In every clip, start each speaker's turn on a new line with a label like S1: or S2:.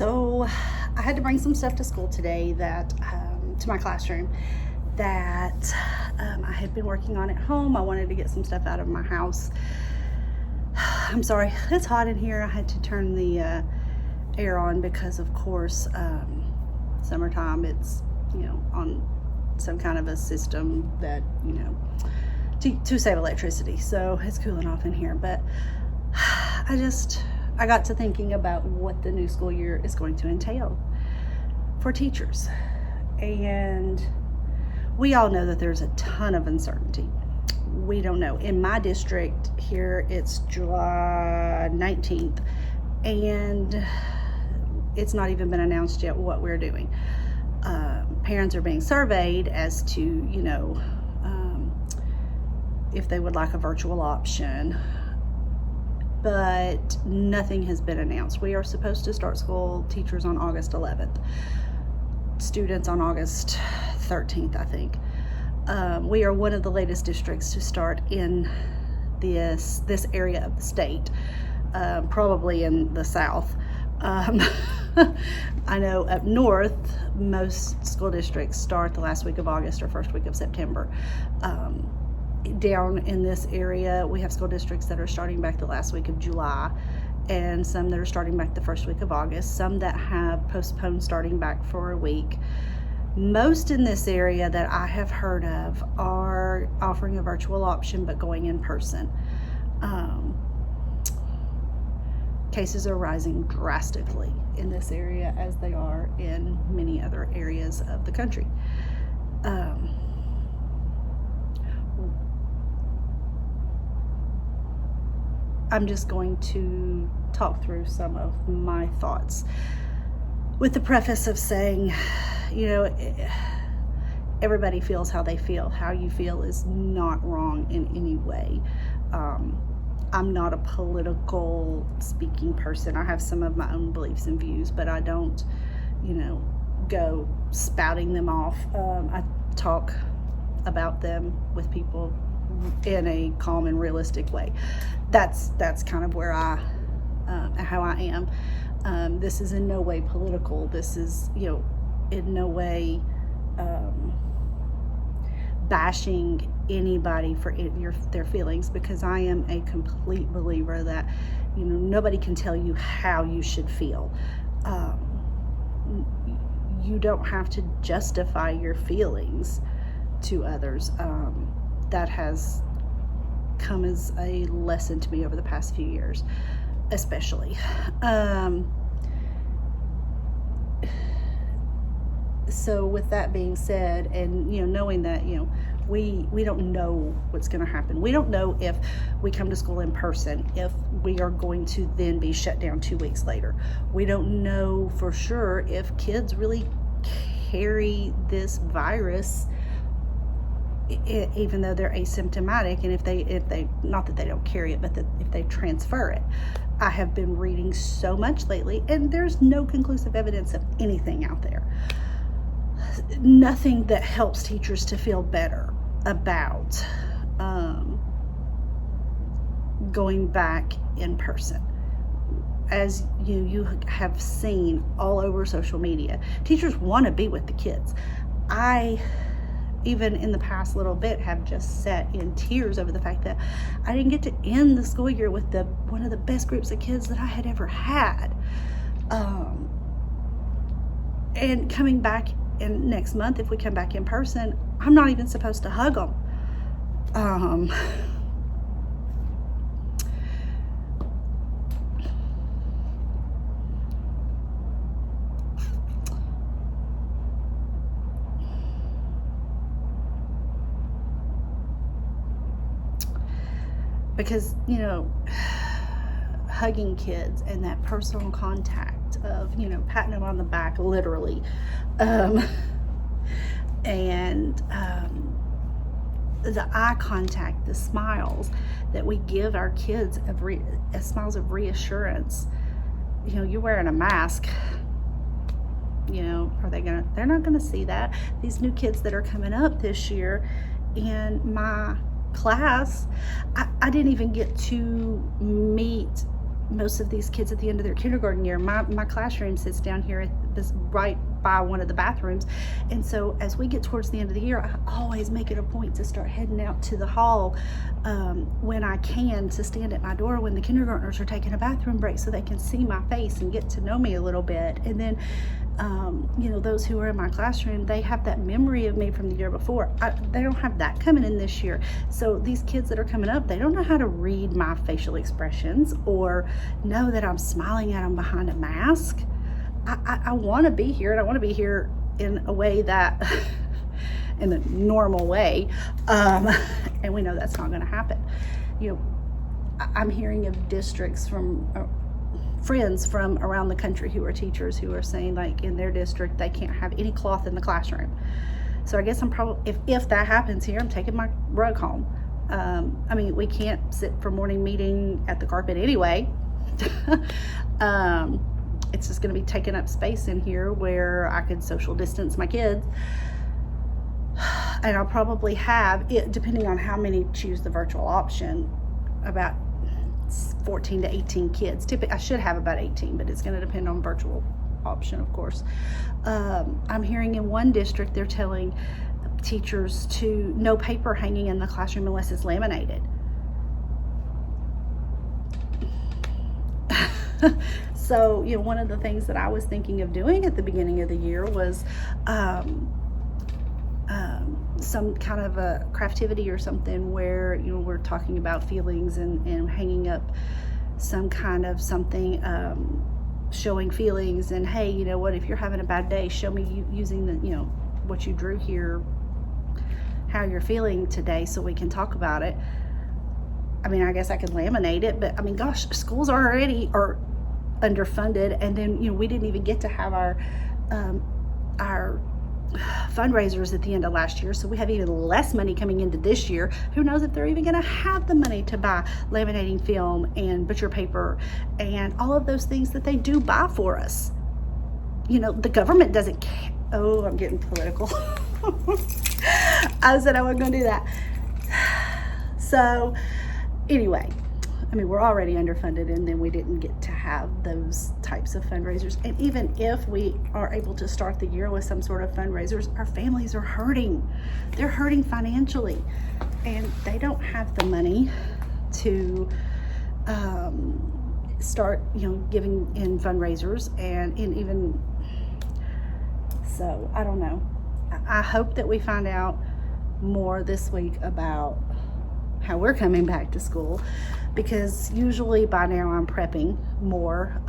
S1: So I had to bring some stuff to school today to my classroom that I had been working on at home. I wanted to get some stuff out of my house. I'm sorry, it's hot in here. I had to turn the air on because, of course, summertime, it's, on some kind of a system that, to save electricity. So it's cooling off in here. But I got to thinking about what the new school year is going to entail for teachers. And we all know that there's a ton of uncertainty. We don't know. In my district here, it's July 19th, and it's not even been announced yet what we're doing. Parents are being surveyed as to, if they would like a virtual option, but nothing has been announced. We are supposed to start school, teachers, on August 11th, students on August 13th, I think. We are one of the latest districts to start in this area of the state, probably in the South. I know up north, most school districts start the last week of August or first week of September. Down in this area, we have school districts that are starting back the last week of July, and some that are starting back the first week of August, some that have postponed starting back for a week. Most in this area that I have heard of are offering a virtual option but going in person. Cases are rising drastically in this area, as they are in many other areas of the country. I'm just going to talk through some of my thoughts with the preface of saying, everybody feels how they feel. How you feel is not wrong in any way. I'm not a political speaking person. I have some of my own beliefs and views, but I don't, go spouting them off. I talk about them with people in a calm and realistic way. That's kind of where how I am. This is in no way political. This is, in no way bashing anybody for their feelings, because I am a complete believer that, nobody can tell you how you should feel. You don't have to justify your feelings to others. That has come as a lesson to me over the past few years, especially. So with that being said, and knowing that we don't know what's going to happen. We don't know if we come to school in person, if we are going to then be shut down 2 weeks later. We don't know for sure if kids really carry this virus, even though they're asymptomatic, and if they not that they don't carry it, but that if they transfer it. I have been reading so much lately, and there's no conclusive evidence of anything out there. Nothing that helps teachers to feel better about going back in person. As you have seen all over social media, teachers want to be with the kids. I, even in the past little bit, have just sat in tears over the fact that I didn't get to end the school year with one of the best groups of kids that I had ever had. And coming back in next month, if we come back in person, I'm not even supposed to hug them. Because, hugging kids and that personal contact of, patting them on the back, literally, and the eye contact, the smiles that we give our kids, smiles of reassurance. You're wearing a mask. They're not gonna see that. These new kids that are coming up this year in my class, I didn't even get to meet most of these kids at the end of their kindergarten year. My classroom sits down here at this, right by one of the bathrooms. And so as we get towards the end of the year, I always make it a point to start heading out to the hall when I can, to stand at my door when the kindergartners are taking a bathroom break so they can see my face and get to know me a little bit. And then those who are in my classroom, they have that memory of me from the year before. They don't have that coming in this year. So these kids that are coming up, they don't know how to read my facial expressions or know that I'm smiling at them behind a mask. I want to be here, and I want to be here in a way that, in the normal way, and we know that's not going to happen. I'm hearing of districts from friends from around the country who are teachers who are saying, like, in their district they can't have any cloth in the classroom. So I guess I'm probably, if that happens here, I'm taking my rug home. We can't sit for morning meeting at the carpet anyway. It's just going to be taking up space in here where I could social distance my kids. And I'll probably have, it, depending on how many choose the virtual option, about 14 to 18 kids. Typically, I should have about 18, but it's going to depend on virtual option, of course. I'm hearing in one district they're telling teachers to no paper hanging in the classroom unless it's laminated. So, one of the things that I was thinking of doing at the beginning of the year was some kind of a craftivity or something where, we're talking about feelings and hanging up some kind of something, showing feelings. And hey, if you're having a bad day, show me you using the, what you drew here, how you're feeling today, so we can talk about it. I guess I could laminate it, but gosh, schools already are underfunded, and then we didn't even get to have our fundraisers at the end of last year, so we have even less money coming into this year. Who knows if they're even going to have the money to buy laminating film and butcher paper and all of those things that they do buy for us. The government doesn't care. Oh, I'm getting political. I said I wasn't going to do that. So anyway, we're already underfunded, and then we didn't get to have those types of fundraisers. And even if we are able to start the year with some sort of fundraisers, our families are hurting. They're hurting financially, and they don't have the money to start, giving in fundraisers, and even so, I don't know. I hope that we find out more this week about how we're coming back to school, because usually by now I'm prepping more.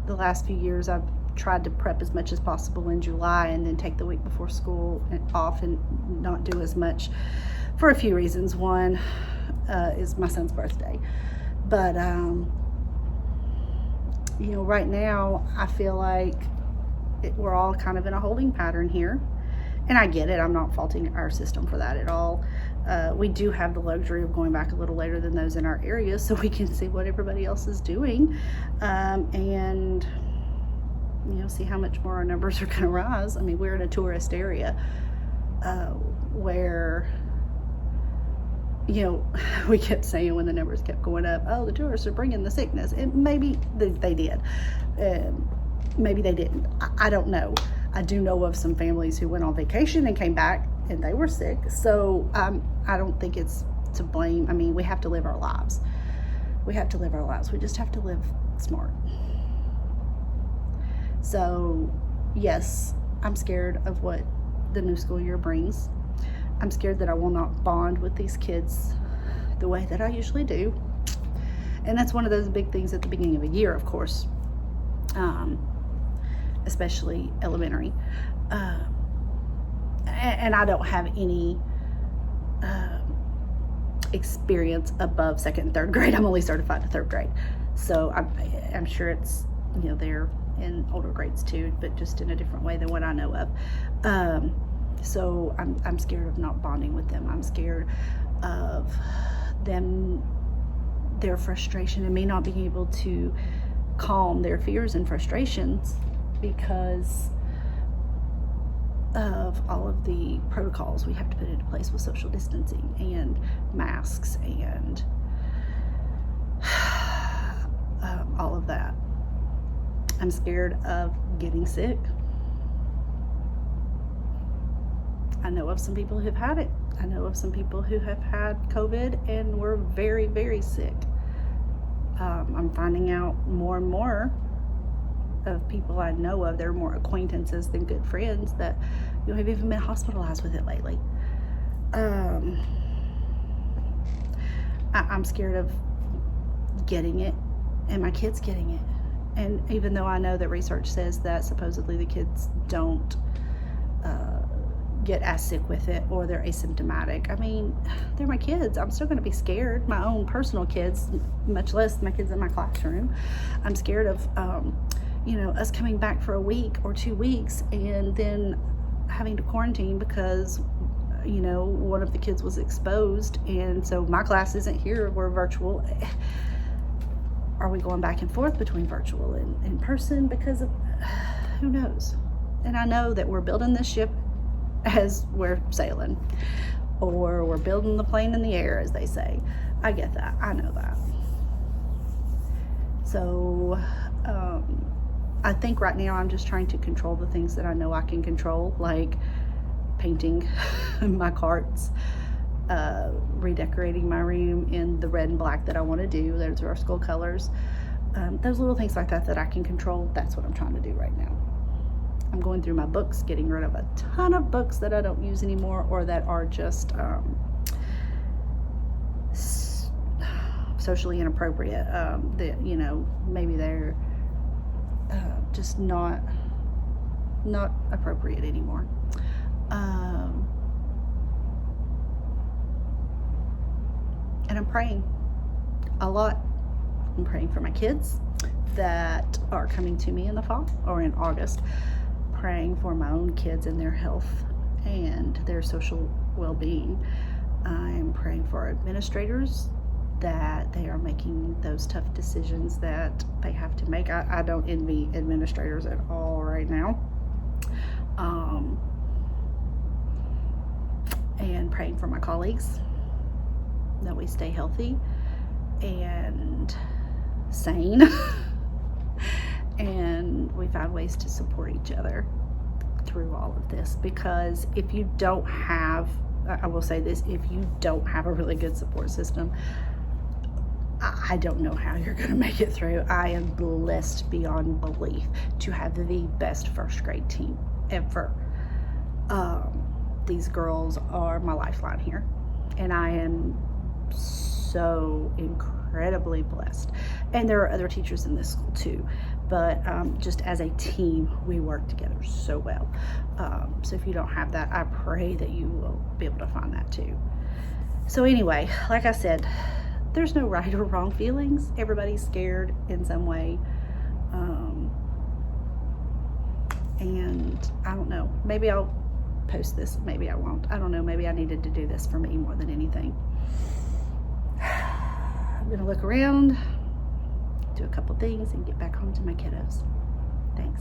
S1: The last few years I've tried to prep as much as possible in July and then take the week before school off and not do as much for a few reasons. One is my son's birthday, but right now I feel like we're all kind of in a holding pattern here. And I get it. I'm not faulting our system for that at all. We do have the luxury of going back a little later than those in our area, so we can see what everybody else is doing, and see how much more our numbers are going to rise. We're in a tourist area where we kept saying, when the numbers kept going up, oh, the tourists are bringing the sickness. And maybe they did. Maybe they didn't. I don't know. I do know of some families who went on vacation and came back and they were sick. So I don't think it's to blame. We have to live our lives. We have to live our lives. We just have to live smart. So yes, I'm scared of what the new school year brings. I'm scared that I will not bond with these kids the way that I usually do. And that's one of those big things at the beginning of a year, of course. Especially elementary. And I don't have any experience above second and third grade. I'm only certified to third grade. So I'm sure it's, they're in older grades too, but just in a different way than what I know of. So I'm scared of not bonding with them. I'm scared of them, their frustration, and me not being able to calm their fears and frustrations because of all of the protocols we have to put into place with social distancing and masks and all of that. I'm scared of getting sick. I know of some people who've had it. I know of some people who have had COVID and were very, very sick. I'm finding out more and more of people I know of. They're more acquaintances than good friends that have even been hospitalized with it lately. I'm scared of getting it and my kids getting it. And even though I know that research says that supposedly the kids don't get as sick with it, or they're asymptomatic. I mean, they're my kids. I'm still going to be scared. My own personal kids, much less my kids in my classroom. I'm scared of, us coming back for a week or 2 weeks and then having to quarantine because, one of the kids was exposed. And so my class isn't here. We're virtual. Are we going back and forth between virtual and in person? Because of, who knows? And I know that we're building this ship as we're sailing, or we're building the plane in the air, as they say. I get that. I know that. So I think right now I'm just trying to control the things that I know I can control, like painting my carts, redecorating my room in the red and black that I want to do. Those are our school colors. Those little things like that I can control. That's what I'm trying to do right now. I'm going through my books, getting rid of a ton of books that I don't use anymore, or that are just socially inappropriate. That maybe they're just not appropriate anymore. And I'm praying a lot. I'm praying for my kids that are coming to me in the fall or in August. Praying for my own kids and their health and their social well-being. I'm praying for administrators that they are making those tough decisions that they have to make. I don't envy administrators at all right now. And praying for my colleagues that we stay healthy and sane. And we find ways to support each other through all of this, because if you don't have, I will say this, if you don't have a really good support system, I don't know how you're going to make it through. I am blessed beyond belief to have the best first grade team ever. These girls are my lifeline here, and I am so incredibly blessed. And there are other teachers in this school too, but just as a team, we work together so well. So if you don't have that, I pray that you will be able to find that too. So anyway, like I said, there's no right or wrong feelings. Everybody's scared in some way. And I don't know, maybe I'll post this, maybe I won't. I don't know, maybe I needed to do this for me more than anything. I'm gonna look around, do a couple things, and get back home to my kiddos. Thanks.